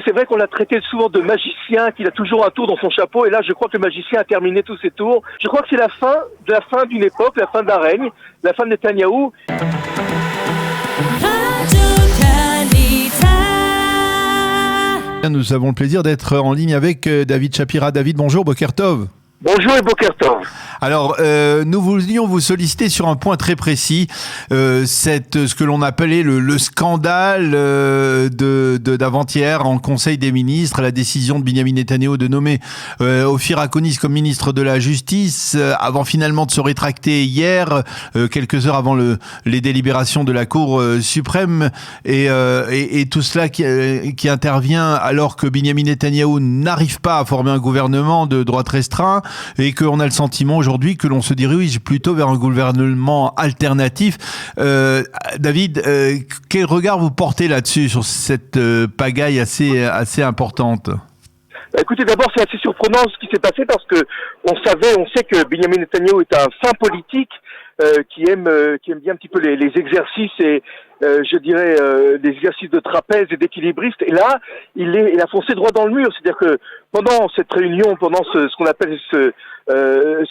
C'est vrai qu'on l'a traité souvent de magicien, qu'il a toujours un tour dans son chapeau, et là je crois que le magicien a terminé tous ses tours. Je crois que c'est la fin d'une époque, la fin d'un règne, la fin de Netanyahou. Nous avons le plaisir d'être en ligne avec David Shapira. David, bonjour, Boker Tov. Bonjour et Boker Tov. Alors, nous voulions vous solliciter sur un point très précis, ce que l'on appelait le scandale d'avant-hier en Conseil des ministres, la décision de Binyamin Netanyahou de nommer Ophir Akonis comme ministre de la Justice, avant finalement de se rétracter hier, quelques heures avant les délibérations de la Cour suprême, et tout cela qui intervient alors que Binyamin Netanyahou n'arrive pas à former un gouvernement de droite restreint, et qu'on a le sentiment aujourd'hui que l'on se dirige plutôt vers un gouvernement alternatif. David, quel regard vous portez là-dessus, sur cette pagaille assez importante ? Écoutez, d'abord c'est assez surprenant ce qui s'est passé parce que on sait que Binyamin Netanyahou est un fin politique qui aime bien un petit peu les exercices et je dirais des exercices de trapèze et d'équilibriste. Et là, il a foncé droit dans le mur. C'est-à-dire que pendant cette réunion, pendant ce qu'on appelle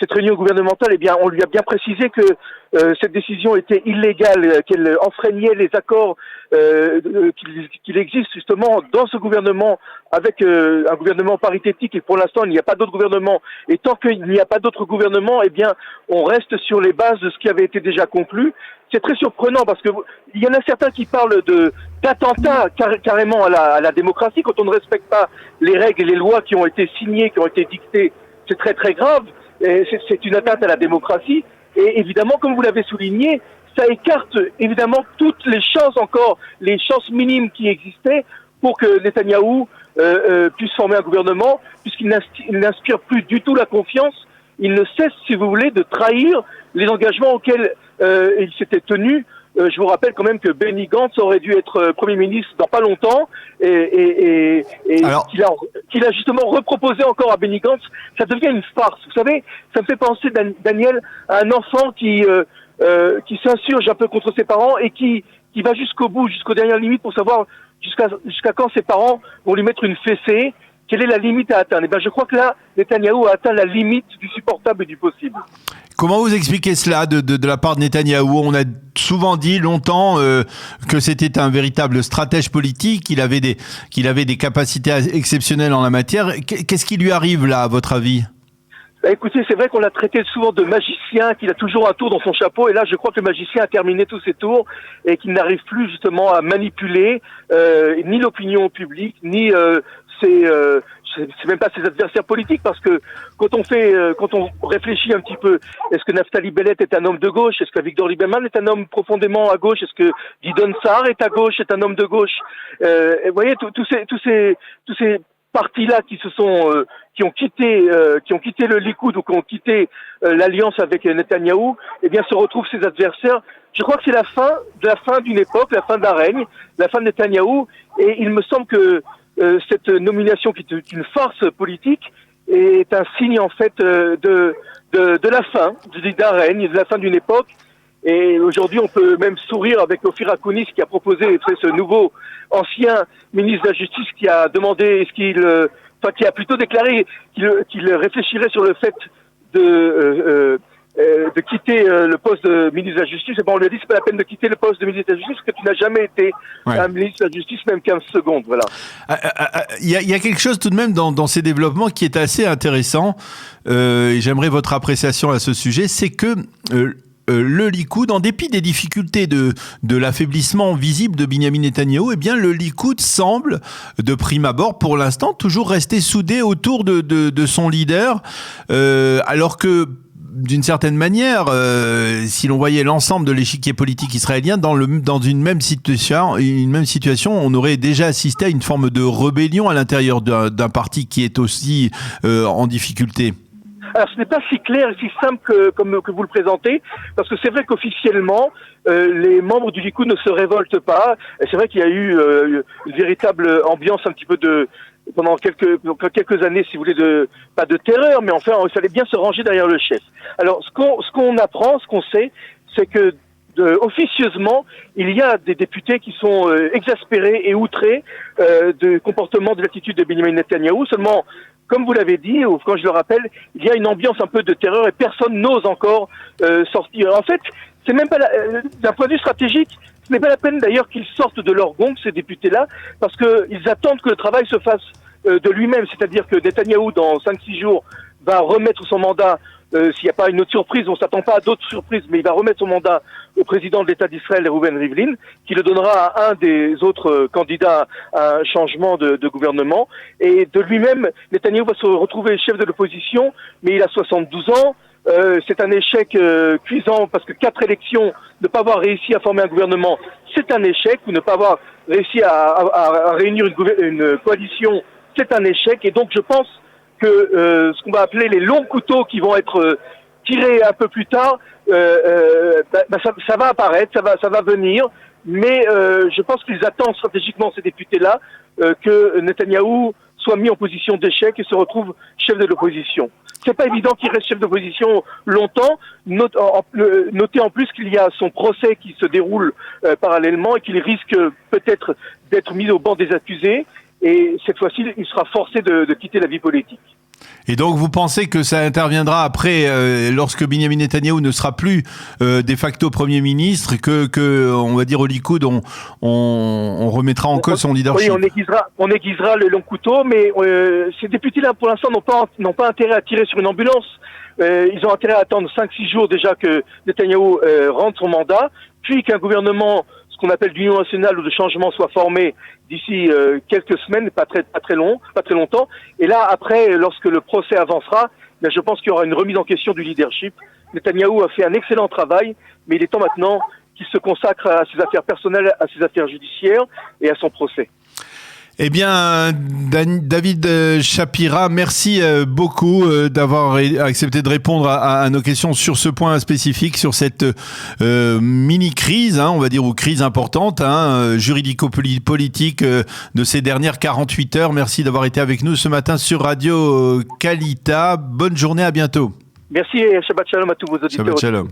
cette réunion gouvernementale, eh bien, on lui a bien précisé que cette décision était illégale, qu'elle enfreignait les accords qu'il existe justement dans ce gouvernement avec un gouvernement paritétique. Et pour l'instant, il n'y a pas d'autre gouvernement. Et tant qu'il n'y a pas d'autre gouvernement, eh bien, on reste sur les bases de ce qui avait été déjà conclu. C'est très surprenant parce que il y en a certains qui parlent d'attentat carrément à la démocratie quand on ne respecte pas les règles et les lois qui ont été signées, qui ont été dictées. C'est très très grave. Et c'est une atteinte à la démocratie. Et évidemment, comme vous l'avez souligné, ça écarte évidemment toutes les chances encore, les chances minimes qui existaient pour que Netanyahou puisse former un gouvernement, puisqu'il n'inspire plus du tout la confiance. Il ne cesse, si vous voulez, de trahir les engagements auxquels il s'était tenu. Je vous rappelle quand même que Benny Gantz aurait dû être Premier ministre dans pas longtemps et alors, qu'il a justement reproposé encore à Benny Gantz. Ça devient une farce. Vous savez, ça me fait penser, Daniel, à un enfant qui s'insurge un peu contre ses parents et qui va jusqu'au bout, jusqu'aux dernières limites pour savoir jusqu'à quand ses parents vont lui mettre une fessée. Quelle est la limite à atteindre? Eh bien, je crois que là, Netanyahou a atteint la limite du supportable et du possible. Comment vous expliquez cela de la part de Netanyahou? On a souvent dit longtemps que c'était un véritable stratège politique, qu'il avait des capacités exceptionnelles en la matière. Qu'est-ce qui lui arrive là, à votre avis? Écoutez, c'est vrai qu'on l'a traité souvent de magicien, qu'il a toujours un tour dans son chapeau, et là je crois que le magicien a terminé tous ses tours et qu'il n'arrive plus justement à manipuler ni l'opinion publique, ni c'est même pas ses adversaires politiques, parce que quand on réfléchit un petit peu, est-ce que Naftali Bennett est un homme de gauche? Est-ce que Victor Lieberman est un homme profondément à gauche? Est-ce que Gideon Sa'ar est à gauche, est un homme de gauche? Et vous voyez, tous ces partis-là qui ont quitté le Likoud ou qui ont quitté l'alliance avec Netanyahou, eh bien se retrouvent ses adversaires. Je crois que c'est la fin d'une époque, la fin d'un règne, la fin de Netanyahou, et il me semble que cette nomination qui est une farce politique est un signe en fait de la fin d'un règne, de la fin d'une époque. Et aujourd'hui, on peut même sourire avec Ophir Akonis qui a proposé, ce nouveau ancien ministre de la Justice qui a demandé, qui a plutôt déclaré qu'il réfléchirait sur le fait de quitter le poste de ministre de la Justice. Et bon, on lui a dit, c'est pas la peine de quitter le poste de ministre de la Justice, parce que tu n'as jamais été un ministre de la Justice, même 15 secondes, voilà. Il y a quelque chose tout de même dans ces développements qui est assez intéressant, et j'aimerais votre appréciation à ce sujet, c'est que le Likoud, en dépit des difficultés de l'affaiblissement visible de Binyamin Netanyahou, eh bien le Likoud semble, de prime abord, pour l'instant, toujours rester soudé autour de son leader, alors que d'une certaine manière, si l'on voyait l'ensemble de l'échiquier politique israélien dans une même situation, on aurait déjà assisté à une forme de rébellion à l'intérieur d'un parti qui est aussi en difficulté. Alors ce n'est pas si clair et si simple que vous le présentez, parce que c'est vrai qu'officiellement, les membres du Likoud ne se révoltent pas. Et c'est vrai qu'il y a eu une véritable ambiance un petit peu pendant quelques années, si vous voulez, pas de terreur, mais enfin, il fallait bien se ranger derrière le chef. Alors, ce qu'on apprend, ce qu'on sait, c'est que officieusement, il y a des députés qui sont exaspérés et outrés du comportement, de l'attitude de Benjamin Netanyahou. Seulement, comme vous l'avez dit, ou quand je le rappelle, il y a une ambiance un peu de terreur et personne n'ose encore sortir. En fait, c'est même pas d'un point de vue stratégique, ce n'est pas la peine d'ailleurs qu'ils sortent de leur gong, ces députés-là, parce qu'ils attendent que le travail se fasse de lui-même. C'est-à-dire que Netanyahou, dans 5-6 jours, va remettre son mandat. S'il n'y a pas une autre surprise, on ne s'attend pas à d'autres surprises, mais il va remettre son mandat au président de l'État d'Israël, Reuven Rivlin, qui le donnera à un des autres candidats à un changement de gouvernement. Et de lui-même, Netanyahou va se retrouver chef de l'opposition, mais il a 72 ans. C'est un échec cuisant parce que 4 élections, ne pas avoir réussi à former un gouvernement, c'est un échec. Ou ne pas avoir réussi à réunir une coalition, c'est un échec. Et donc je pense que ce qu'on va appeler les longs couteaux qui vont être tirés un peu plus tard, ça va apparaître, ça va venir, mais je pense qu'ils attendent stratégiquement, ces députés-là, que Netanyahou soit mis en position d'échec et se retrouve chef de l'opposition. C'est pas évident qu'il reste chef d'opposition longtemps. Notez en plus qu'il y a son procès qui se déroule parallèlement et qu'il risque peut-être d'être mis au banc des accusés. Et cette fois-ci, il sera forcé de quitter la vie politique. Et donc, vous pensez que ça interviendra après, lorsque Benjamin Netanyahou ne sera plus de facto Premier ministre, que on va dire au Likoud, on remettra en cause son leadership. Oui, on aiguisera le long couteau, mais ces députés-là, pour l'instant, n'ont pas intérêt à tirer sur une ambulance. Ils ont intérêt à attendre 5-6 jours déjà que Netanyahou rende son mandat, puis qu'un gouvernement, ce qu'on appelle d'union nationale ou de changement, soit formé d'ici quelques semaines, pas très longtemps. Et là, après, lorsque le procès avancera, je pense qu'il y aura une remise en question du leadership. Netanyahou a fait un excellent travail, mais il est temps maintenant qu'il se consacre à ses affaires personnelles, à ses affaires judiciaires et à son procès. Eh bien, David Shapira, merci beaucoup d'avoir accepté de répondre à nos questions sur ce point spécifique, sur cette mini-crise, on va dire, ou crise importante, juridico-politique de ces dernières 48 heures. Merci d'avoir été avec nous ce matin sur Radio Kalita. Bonne journée, à bientôt. Merci et Shabbat Shalom à tous vos auditeurs. Shabbat Shalom.